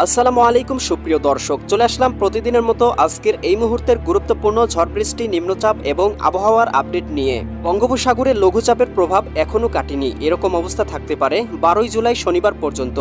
আসসালামু আলাইকুম সুপ্রিয় দর্শক, চলে আসলাম প্রতিদিনের মতো আজকের এই মুহূর্তের গুরুত্বপূর্ণ ঝড় বৃষ্টি, নিম্নচাপ এবং আবহাওয়ার আপডেট নিয়ে। বঙ্গোপসাগরে লঘুচাপের প্রভাব এখনও কাটেনি, এরকম অবস্থা থাকতে পারে 12 জুলাই শনিবার পর্যন্ত।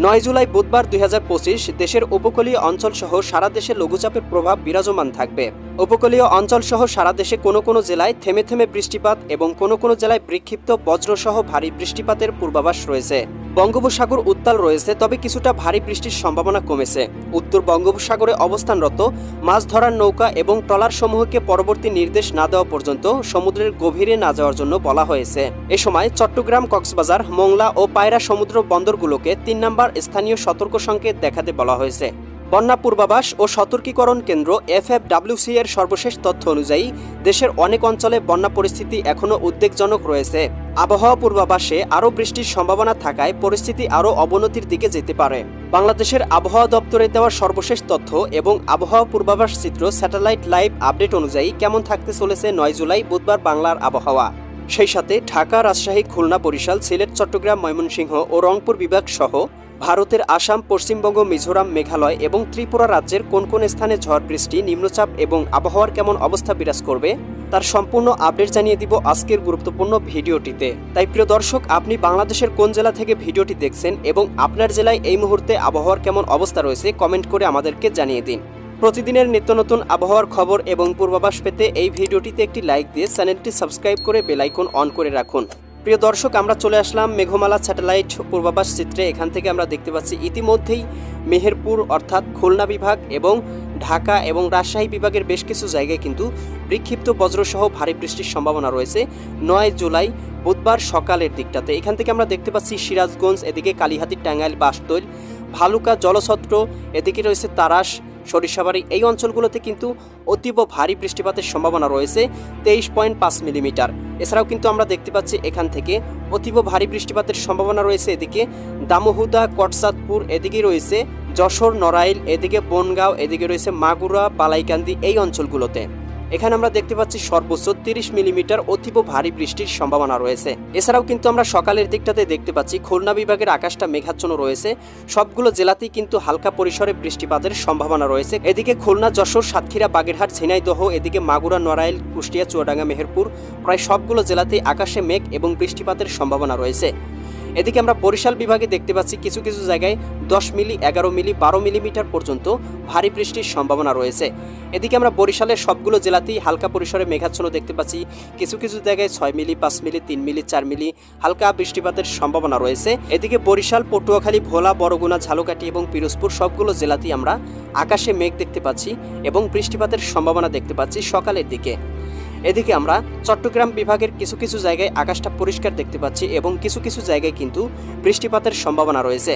9 জুলাই বুধবার 2025 দেশের উপকূলীয় অঞ্চল সহ সারা দেশে লঘুচাপের প্রভাব বিরাজমান থাকবে। উপকূলীয় অঞ্চল সহ সারা দেশে কোনো কোনো জেলায় থেমে থেমে বৃষ্টিপাত এবং কোনো কোনো জেলায় বিক্ষিপ্ত বজ্রসহ ভারী বৃষ্টিপাতের পূর্বাভাস রয়েছে। বঙ্গোপসাগর উত্তাল রয়েছে, তবে কিছুটা ভারী বৃষ্টির সম্ভাবনা কমেছে। উত্তর বঙ্গোপসাগরে অবস্থানরত মাছ ধরার নৌকা এবং ট্রলার সমূহকে পরবর্তী নির্দেশ না দেওয়া পর্যন্ত সমুদ্রের গভীরে না যাওয়ার জন্য বলা হয়েছে। এ সময় চট্টগ্রাম, কক্সবাজার, মোংলা ও পায়রা সমুদ্র বন্দরগুলোকে 3 নম্বর স্থানীয় সতর্ক সংকেত দেখাতে বলা হয়েছে। বন্যা পূর্বাভাস ও সতর্কীকরণ কেন্দ্র FFWC এর সর্বশেষ তথ্য অনুযায়ী দেশের অনেক অঞ্চলে বন্যা পরিস্থিতি এখনও উদ্বেগজনক রয়েছে। আবহাওয়া পূর্বাভাসে আরও বৃষ্টির সম্ভাবনা থাকায় পরিস্থিতি আরও অবনতির দিকে যেতে পারে। বাংলাদেশের আবহাওয়া দপ্তরে দেওয়া সর্বশেষ তথ্য এবং আবহাওয়া পূর্বাভাস চিত্র স্যাটেলাইট লাইভ আপডেট অনুযায়ী কেমন থাকতে চলেছে 9 জুলাই বুধবার বাংলার আবহাওয়া। সেই সাথে ঢাকা, রাজশাহী, খুলনা, বরিশাল, সিলেট, চট্টগ্রাম, ময়মনসিংহ ও রংপুর বিভাগ সহ ভারতের আসাম, পশ্চিমবঙ্গ, মিজোরাম, মেঘালয় এবং ত্রিপুরা রাজ্যের কোন কোন স্থানে ঝড় বৃষ্টি, নিম্নচাপ এবং আবহাওয়ার কেমন অবস্থা বিরাজ করবে তার সম্পূর্ণ আপডেট জানিয়ে দিব আজকের গুরুত্বপূর্ণ ভিডিওটিতে। তাই প্রিয় দর্শক, আপনি বাংলাদেশের কোন জেলা থেকে ভিডিওটি দেখছেন এবং আপনার জেলায় এই মুহূর্তে আবহাওয়ার কেমন অবস্থা রয়েছে কমেন্ট করে আমাদেরকে জানিয়ে দিন। প্রতিদিনের নিত্য নতুন আবহাওয়ার খবর এবং পূর্বাভাস পেতে এই ভিডিওটিতে একটি লাইক দিয়ে চ্যানেলটি সাবস্ক্রাইব করে বেল আইকন অন করে রাখুন। প্রিয় দর্শক, আমরা চলে আসলাম মেঘমালা স্যাটেলাইট পূর্বাভাস চিত্রে। এখান থেকে আমরা দেখতে পাচ্ছি ইতিমধ্যেই মেহেরপুর অর্থাৎ খুলনা বিভাগ এবং ঢাকা এবং রাজশাহী বিভাগের বেশ কিছু জায়গায় কিন্তু বিক্ষিপ্ত বজ্রসহ ভারী বৃষ্টির সম্ভাবনা রয়েছে 9 জুলাই বুধবার সকালের দিকটাতে। এখান থেকে আমরা দেখতে পাচ্ছি সিরাজগঞ্জ, এদিকে কালিহাতী, টাঙ্গাইল, বাসতৈল, ভালুকা, জলছত্র, এদিকে রয়েছে তারাস, সরিষাবাড়ি। এই অঞ্চলগুলোতে কিন্তু অতীব ভারী বৃষ্টিপাতের সম্ভাবনা রয়েছে 23.5 মিলিমিটার। এছাড়াও কিন্তু আমরা দেখতে পাচ্ছি এখান থেকে অতীব ভারী বৃষ্টিপাতের সম্ভাবনা রয়েছে এদিকে দামোহুদা, কটসাদপুর, এদিকে রয়েছে যশোর, নড়াইল, এদিকে বনগাঁও, এদিকে রয়েছে মাগুরা, বালাইকান্দি। এই অঞ্চলগুলোতে এখানে আমরা দেখতে পাচ্ছি সর্বোচ্চ 30 মিলিমিটার অতীব ভারী বৃষ্টির সম্ভাবনা রয়েছে। এছাড়াও কিন্তু আমরা সকালের দিকটাতে দেখতে পাচ্ছি খুলনা বিভাগের আকাশটা মেঘাচ্ছন্ন রয়েছে। সবগুলো জেলাতেই কিন্তু হালকা পরিসরে বৃষ্টিপাতের সম্ভাবনা রয়েছে। এদিকে খুলনা, যশোর, সাতক্ষীরা, বাগেরহাট, ঝিনাইদহ, এদিকে মাগুরা, নড়াইল, কুষ্টিয়া, চুয়াডাঙ্গা, মেহেরপুর, প্রায় সবগুলো জেলাতেই আকাশে মেঘ এবং বৃষ্টিপাতের সম্ভাবনা রয়েছে। এদিকে আমরা বরিশাল বিভাগে দেখতে পাচ্ছি কিছু কিছু জায়গায় 10 মিলি, 11 মিলি, 12 মিলিমিটার পর্যন্ত ভারী বৃষ্টির সম্ভাবনা রয়েছে। এদিকে আমরা বরিশালের সবগুলো জেলাতেই হালকা পরিসরে মেঘাচ্ছন্ন দেখতে পাচ্ছি। কিছু কিছু জায়গায় 6 মিলি, 5 মিলি, 3 মিলি, 4 মিলি হালকা বৃষ্টিপাতের সম্ভাবনা রয়েছে। এদিকে বরিশাল, পটুয়াখালী, ভোলা, বরগুনা, ঝালকাঠি এবং পিরোজপুর সবগুলো জেলাতেই আমরা আকাশে মেঘ দেখতে পাচ্ছি এবং বৃষ্টিপাতের সম্ভাবনা দেখতে পাচ্ছি সকালের দিকে। এদিকে আমরা চট্টগ্রাম বিভাগের কিছু কিছু জায়গায় আকাশটা পরিষ্কার দেখতে পাচ্ছি এবং কিছু কিছু জায়গায় কিন্তু বৃষ্টিপাতের সম্ভাবনা রয়েছে।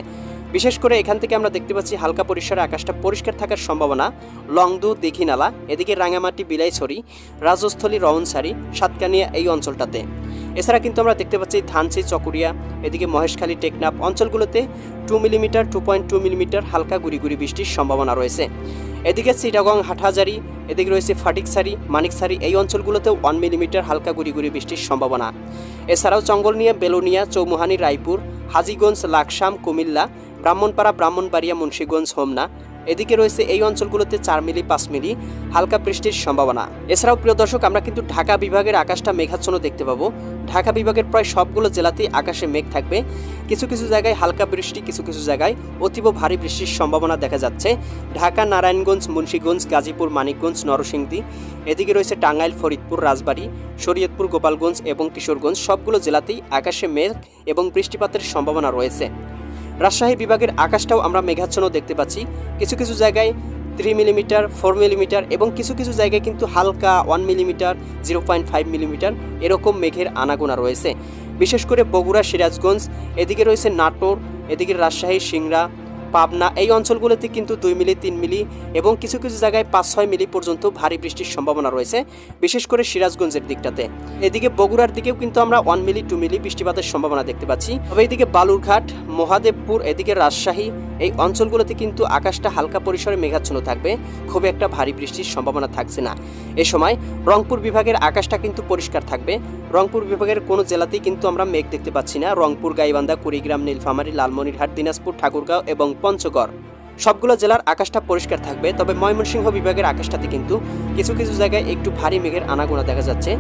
বিশেষ করে এখান থেকে আমরা দেখতে পাচ্ছি হালকা পরিসরে আকাশটা পরিষ্কার থাকার সম্ভাবনা লংদু, দীঘিনালা, এদিকে রাঙামাটি, বিলাইছড়ি, রাজস্থলী, রওনসারি, সাতকানিয়া এই অঞ্চলটাতে। এছাড়া কিন্তু আমরা দেখতে পাচ্ছি ধানসি, চকুরিয়া, এদিকে মহেশখালী, টেকনাফ অঞ্চলগুলোতে 2 মিলিমিটার, 2.2 মিলিমিটার হালকা গুড়ি বৃষ্টির সম্ভাবনা রয়েছে। এদিকে চিটাগং, হাটহাজারি, এদিকে রয়েছে ফটিকছড়ি, মানিকছড়ি এই অঞ্চলগুলোতেও 1 মিলিমিটার হালকা গুড়ি বৃষ্টির সম্ভাবনা। এছাড়াও চঙ্গলনিয়া, বেলোনিয়া, চৌমুহানি, রায়পুর, হাজীগঞ্জ, লাকসাম, কুমিল্লা, ব্রাহ্মণপাড়া, ব্রাহ্মণবাড়িয়া, মুন্সিগঞ্জ, হোমনা এদিকে রয়েছে এই অঞ্চলগুলোতে 4 মিলি, 5 মিলি হালকা বৃষ্টির সম্ভাবনা। এছাড়াও প্রিয় দর্শক, আমরা কিন্তু ঢাকা বিভাগের আকাশটা মেঘাচ্ছন্ন দেখতে পাবো। ঢাকা বিভাগের প্রায় সবগুলো জেলাতেই আকাশে মেঘ থাকবে। কিছু কিছু জায়গায় হালকা বৃষ্টি, কিছু কিছু জায়গায় অতীব ভারী বৃষ্টির সম্ভাবনা দেখা যাচ্ছে। ঢাকা, নারায়ণগঞ্জ, মুন্সিগঞ্জ, গাজীপুর, মানিকগঞ্জ, নরসিংদী, এদিকে রয়েছে টাঙ্গাইল, ফরিদপুর, রাজবাড়ী, শরীয়তপুর, গোপালগঞ্জ এবং কিশোরগঞ্জ সবগুলো জেলাতেই আকাশে মেঘ এবং বৃষ্টিপাতের সম্ভাবনা রয়েছে। রাজশাহী বিভাগের আকাশটাও আমরা মেঘাচ্ছন্ন দেখতে পাচ্ছি। কিছু কিছু জায়গায় 3 মিলিমিটার, 4 মিলিমিটার এবং কিছু কিছু জায়গায় কিন্তু হালকা 1 মিলিমিটার, 0.5 মিলিমিটার এরকম মেঘের আনাগোনা রয়েছে। বিশেষ করে বগুড়া, সিরাজগঞ্জ, এদিকে রয়েছে নাটোর, এদিকে রাজশাহী, সিংড়া, পাবনা এই অঞ্চলগুলোতে কিন্তু 2 মিলি, 3 মিলি এবং কিছু কিছু জায়গায় 5-6 মিলি পর্যন্ত ভারী বৃষ্টির সম্ভাবনা রয়েছে, বিশেষ করে সিরাজগঞ্জের দিকটাতে। এদিকে বগুড়ার দিকেও কিন্তু আমরা 1 মিলি, 2 মিলি বৃষ্টিপাতের সম্ভাবনা দেখতে পাচ্ছি। তবে এইদিকে বালুরঘাট, মহাদেবপুর, এদিকে রাজশাহী এই অঞ্চলগুলোতে কিন্তু আকাশটা হালকা পরিসরে মেঘাচ্ছন্ন থাকবে, খুব একটা ভারী বৃষ্টির সম্ভাবনা থাকছে না। এ সময় রংপুর বিভাগের আকাশটা কিন্তু পরিষ্কার থাকবে। রংপুর বিভাগের কোনো জেলাতেই কিন্তু আমরা মেঘ দেখতে পাচ্ছি না। রংপুর, গাইবান্ধা, কুড়িগ্রাম, নীলফামারী, লালমনিরহাট, দিনাজপুর, ঠাকুরগাঁও এবং পঞ্চগড় সবগুলো জেলার আকাশটা পরিষ্কার থাকবে, তবে ময়মনসিংহ বিভাগের আকাশটাতে কিন্তু কিছু কিছু জায়গায় একটু ভারী মেঘের আনাগোনা দেখা যাচ্ছে।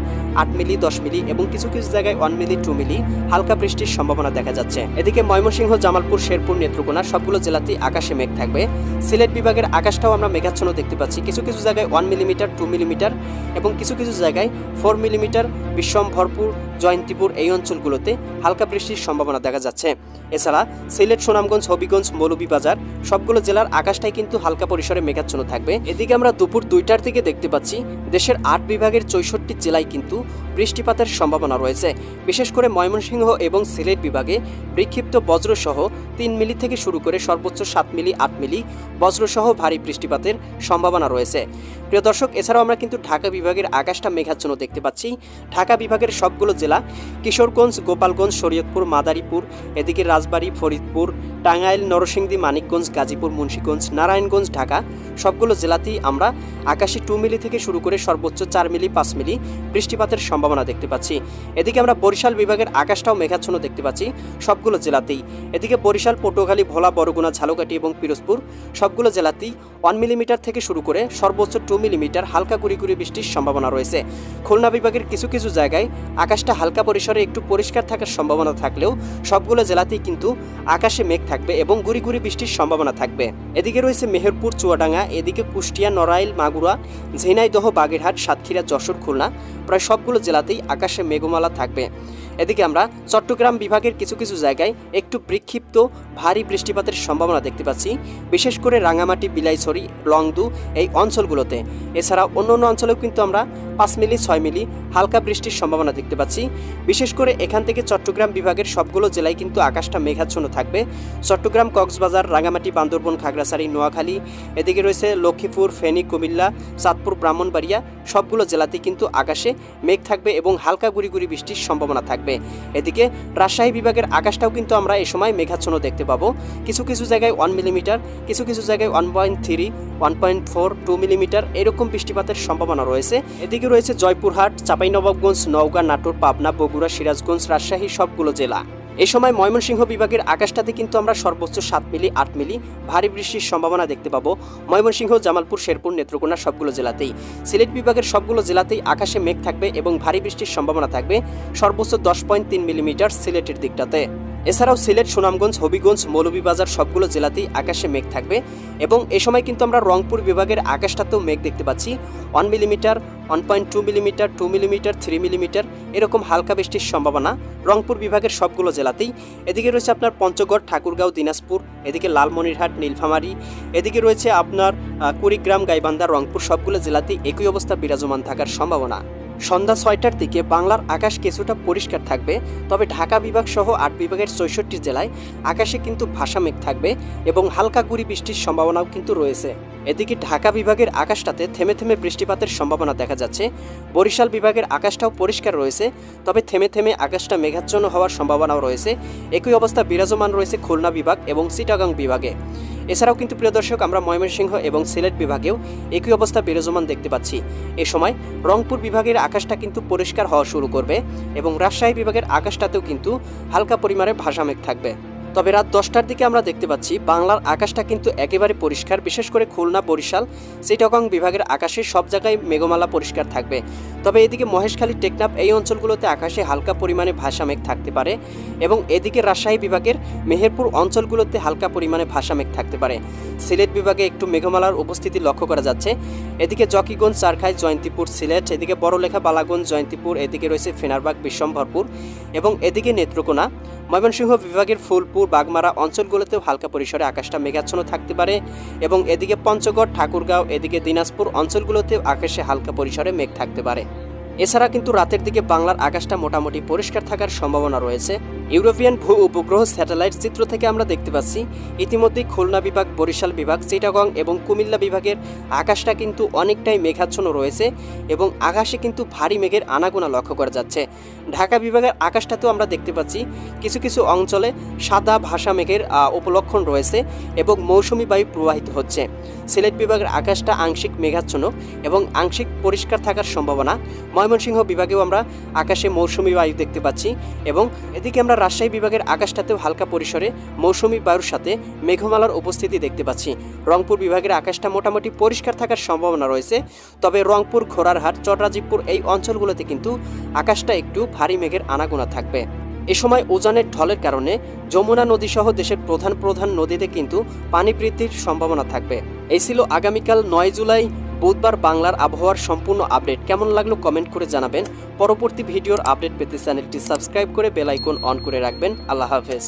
8 মিলি, 10 মিলি এবং কিছু কিছু জায়গায় 1 মিলি, 2 মিলি হালকা বৃষ্টির সম্ভাবনা দেখা যাচ্ছে। এদিকে ময়মনসিংহ, জামালপুর, শেরপুর, নেত্রকোনা সবগুলো জেলাতেই আকাশে মেঘ থাকবে। সিলেট বিভাগের আকাশটাও আমরা মেঘাচ্ছন্ন দেখতে পাচ্ছি। কিছু কিছু জায়গায় 1 মিলিমিটার, 2 মিলিমিটার এবং কিছু কিছু জায়গায় 4 মিলিমিটার বিশ্বম্ভরপুর, জয়ন্তীপুর এই অঞ্চলগুলোতে হালকা বৃষ্টির সম্ভাবনা দেখা যাচ্ছে। এছাড়া সিলেট, সুনামগঞ্জ, হবিগঞ্জ, মৌলভীবাজার সবগুলো জেলার আকাশটাই কিন্তু হালকা পরিসরে মেঘাচ্ছন্ন থাকবে। এদিকে আমরা দুপুর 2টার দিকে দেখতে পাচ্ছি দেশের 8 বিভাগের 64 জেলায় কিন্তু বৃষ্টিপাতের সম্ভাবনা রয়েছে। বিশেষ করে ময়মনসিংহ এবং সিলেট বিভাগে বিক্ষিপ্ত বজ্রসহ 3 মিলি থেকে শুরু করে সর্বোচ্চ 7 মিলি, 8 মিলি বজ্রসহ ভারী বৃষ্টিপাতের সম্ভাবনা রয়েছে। প্রিয় দর্শক, এছাড়াও আমরা কিন্তু ঢাকা বিভাগের আকাশটা মেঘাচ্ছন্ন দেখতে পাচ্ছি। ঢাকা বিভাগের সবগুলো জেলা কিশোরগঞ্জ, গোপালগঞ্জ, শরীয়তপুর, মাদারীপুর, এদিকে রাজবাড়ী, ফরিদপুর, টাঙ্গাইল, নরসিংদী, মানিকগঞ্জ, গাজীপুর, মুন্সিগঞ্জ, নারায়ণগঞ্জ, ঢাকা সবগুলো জেলাতেই আমরা আকাশে 2 মিলি থেকে শুরু করে সর্বোচ্চ 4 মিলি, 5 মিলি বৃষ্টিপাতের সম্ভাবনা দেখতে পাচ্ছি। এদিকে আমরা বরিশাল বিভাগের আকাশটাও মেঘাচ্ছন্ন দেখতে পাচ্ছি সবগুলো জেলাতেই। এদিকে বরিশাল, পটুয়াখালী, ভোলা, বরগুনা, ঝালকাঠি এবং পিরোজপুর সবগুলো জেলাতেই 1 মিলিমিটার থেকে শুরু করে সর্বোচ্চ 2 মিলিমিটার হালকা গুঁড়ি বৃষ্টির সম্ভাবনা রয়েছে। খুলনা বিভাগের কিছু কিছু জায়গায় আকাশটা হালকা পরিসরে একটু পরিষ্কার থাকার সম্ভাবনা থাকলেও সবগুলো জেলাতেই কিন্তু আকাশে মেঘ থাকবে এবং গুঁড়ি বৃষ্টির সম্ভাবনা থাকবে। এদিকে রয়েছে মেহেরপুর, চুয়াডাঙ্গা, এদিকে কুষ্টিয়া, নড়াইল, মাগুরা, ঝিনাইদহ, বাগেরহাট, সাতক্ষীরা, যশোর, খুলনা প্রায় সবগুলো জেলাতেই আকাশে মেঘমালা থাকবে। এদিকে আমরা চট্টগ্রাম বিভাগের কিছু কিছু জায়গায় একটু বিক্ষিপ্ত ভারী বৃষ্টিপাতের সম্ভাবনা দেখতে পাচ্ছি, বিশেষ করে রাঙামাটি, বিলাইছড়ি, লংদু এই অঞ্চলগুলোতে। এছাড়া অন্যান্য অঞ্চলেও কিন্তু আমরা 5 মিলি, 6 মিলি হালকা বৃষ্টির সম্ভাবনা দেখতে পাচ্ছি। বিশেষ করে এখান থেকে চট্টগ্রাম বিভাগের সবগুলো জেলায় কিন্তু আকাশটা মেঘাচ্ছন্ন থাকবে। চট্টগ্রাম, কক্সবাজার, রাঙামাটি, বান্দরবন, খাগড়াছড়ি, নোয়াখালী, এদিকে রয়েছে লক্ষ্মীপুর, ফেনী, কুমিল্লা, চাঁদপুর, ব্রাহ্মণবাড়িয়া সবগুলো জেলাতেই কিন্তু আকাশে মেঘ থাকবে এবং হালকা গুঁড়ি বৃষ্টির সম্ভাবনা থাকবে। এদিকে রাজশাহী বিভাগের আকাশটাও কিন্তু আমরা এই সময় মেঘাচ্ছন্ন দেখতে পাবো। কিছু কিছু জায়গায় 1 মিলিমিটার, কিছু কিছু জায়গায় 1.3, 1.4, 2 মিলিমিটার এরকম বৃষ্টিপাতের সম্ভাবনা রয়েছে। এদিকে রয়েছে জয়পুরহাট, চাঁপাইনবাবগঞ্জ, নওগাঁ, নাটোর, পাবনা, বগুড়া, সিরাজগঞ্জ, রাজশাহী সবগুলো জেলা। এই সময় ময়মনসিংহ বিভাগের আকাশটাতে কিন্তু আমরা সর্বোচ্চ 7 মিলি, 8 মিলি ভারী বৃষ্টির সম্ভাবনা দেখতে পাবো ময়মনসিংহ, জামালপুর, শেরপুর, নেত্রকোনা সবগুলো জেলাতেই। সিলেট বিভাগের সবগুলো জেলাতেই আকাশে মেঘ থাকবে এবং ভারী বৃষ্টির সম্ভাবনা থাকবে সর্বোচ্চ 10.3 মিলিমিটার সিলেটের দিকটাতে। এছাড়াও সিলেট, সুনামগঞ্জ, হবিগঞ্জ, মৌলভীবাজার সবগুলো জেলাতেই আকাশে মেঘ থাকবে এবং এ সময় কিন্তু আমরা রংপুর বিভাগের আকাশটাতেও মেঘ দেখতে পাচ্ছি। 1 মিলিমিটার, 1.2 মিলিমিটার, 2 মিলিমিটার, 3 মিলিমিটার এরকম হালকা বৃষ্টির সম্ভাবনা রংপুর বিভাগের সবগুলো জেলাতেই। এদিকে রয়েছে আপনার পঞ্চগড়, ঠাকুরগাঁও, দিনাজপুর, এদিকে লালমনিরহাট, নীলফামারী, এদিকে রয়েছে আপনার কুড়িগ্রাম, গাইবান্ধা, রংপুর সবগুলো জেলাতেই একই অবস্থা বিরাজমান থাকার সম্ভাবনা। সন্ধ্যা 6টার দিকে বাংলার আকাশ কিছুটা পরিষ্কার থাকবে, তবে ঢাকা বিভাগ সহ 8 বিভাগের 64 জেলায় আকাশে কিন্তু ভাসা মেঘ থাকবে এবং হালকা গুঁড়ি বৃষ্টির সম্ভাবনাও কিন্তু রয়েছে। এদিকে ঢাকা বিভাগের আকাশটাতে থেমে থেমে বৃষ্টিপাতের সম্ভাবনা দেখা যাচ্ছে। বরিশাল বিভাগের আকাশটাও পরিষ্কার রয়েছে, তবে থেমে থেমে আকাশটা মেঘাচ্ছন্ন হওয়ার সম্ভাবনাও রয়েছে। একই অবস্থা বিরাজমান রয়েছে খুলনা বিভাগ এবং চিটাগাং বিভাগে। এছাড়াও কিন্তু প্রিয় দর্শক, আমরা ময়মনসিংহ এবং সিলেট বিভাগেও একই অবস্থা বিরাজমান দেখতে পাচ্ছি। এ সময় রংপুর বিভাগের আকাশটা কিন্তু পরিষ্কার হওয়া শুরু করবে এবং রাজশাহী বিভাগের আকাশটাতেও কিন্তু হালকা পরিমাণে ভাসা মেঘ থাকবে। তবে রাত 10টার দিকে আমরা দেখতে পাচ্ছি বাংলার আকাশটা কিন্তু একেবারে পরিষ্কার। বিশেষ করে খুলনা, বরিশাল, চিটাগং বিভাগের আকাশে সব জায়গায় মেঘমালা পরিষ্কার থাকবে। তবে এদিকে মহেশখালী, টেকনাফ এই অঞ্চলগুলোতে আকাশে হালকা পরিমাণে ভাসা মেঘ থাকতে পারে এবং এদিকে রাজশাহী বিভাগের মেহেরপুর অঞ্চলগুলোতে হালকা পরিমাণে ভাসা মেঘ থাকতে পারে। সিলেট বিভাগে একটু মেঘমালার উপস্থিতি লক্ষ্য করা যাচ্ছে। এদিকে জকিগঞ্জ, চারখাই, জয়ন্তীপুর, সিলেট, এদিকে বড়লেখা, বালাগঞ্জ, জয়ন্তীপুর, এদিকে রয়েছে ফেনারবাগ, বিশ্বম্ভরপুর এবং এদিকে নেত্রকোনা, ময়মনসিংহ বিভাগের ফুলপুর, বাগমারা অঞ্চলগুলোতেও হালকা পরিসরে আকাশটা মেঘাচ্ছন্ন থাকতে পারে এবং এদিকে পঞ্চগড়, ঠাকুরগাঁও, এদিকে দিনাজপুর অঞ্চলগুলোতেও আকাশে হালকা পরিসরে মেঘ থাকতে পারে। এছাড়া কিন্তু রাতের দিকে বাংলার আকাশটা মোটামুটি পরিষ্কার থাকার সম্ভাবনা রয়েছে। ইউরোপিয়ান ভূ উপগ্রহ স্যাটেলাইট চিত্র থেকে আমরা দেখতে পাচ্ছি ইতিমধ্যেই খুলনা বিভাগ, বরিশাল বিভাগ, চিটাগং এবং কুমিল্লা বিভাগের আকাশটা কিন্তু অনেকটাই মেঘাচ্ছন্ন রয়েছে এবং আকাশে কিন্তু ভারী মেঘের আনাগোনা লক্ষ্য করা যাচ্ছে। ঢাকা বিভাগের আকাশটাতেও আমরা দেখতে পাচ্ছি কিছু কিছু অঞ্চলে সাদা ভাসা মেঘের উপলক্ষণ রয়েছে এবং মৌসুমি বায়ু প্রবাহিত হচ্ছে। সিলেট বিভাগের আকাশটা আংশিক মেঘাচ্ছন্ন এবং আংশিক পরিষ্কার থাকার সম্ভাবনা। ময়মনসিংহ বিভাগেও আমরা আকাশে মৌসুমী বায়ু দেখতে পাচ্ছি এবং এদিকে আমরা রাজশাহী বিভাগের আকাশটাতেও হালকা পরিসরে মৌসুমী বায়ুর সাথে মেঘমালার উপস্থিতি দেখতে পাচ্ছি। রংপুর বিভাগের আকাশটা মোটামুটি পরিষ্কার থাকার সম্ভাবনা রয়েছে, তবে রংপুর, ঘোড়ারহাট, চট্টরাজিপুর এই অঞ্চলগুলোতে কিন্তু আকাশটা একটু ভারী মেঘের আনাগোনা থাকবে। এ সময় উজানের ঢলের কারণে যমুনা নদী সহ দেশের প্রধান প্রধান নদীতে কিন্তু পানি বৃদ্ধির সম্ভাবনা থাকবে। এই ছিল আগামীকাল 9 জুলাই বুধবার বাংলার আবহাওয়ার সম্পূর্ণ আপডেট। কেমন লাগলো কমেন্ট করে জানাবেন। পরবর্তী ভিডিওর আপডেট পেতে চ্যানেলটি সাবস্ক্রাইব করে বেল আইকন অন করে রাখবেন। আল্লাহ হাফেজ।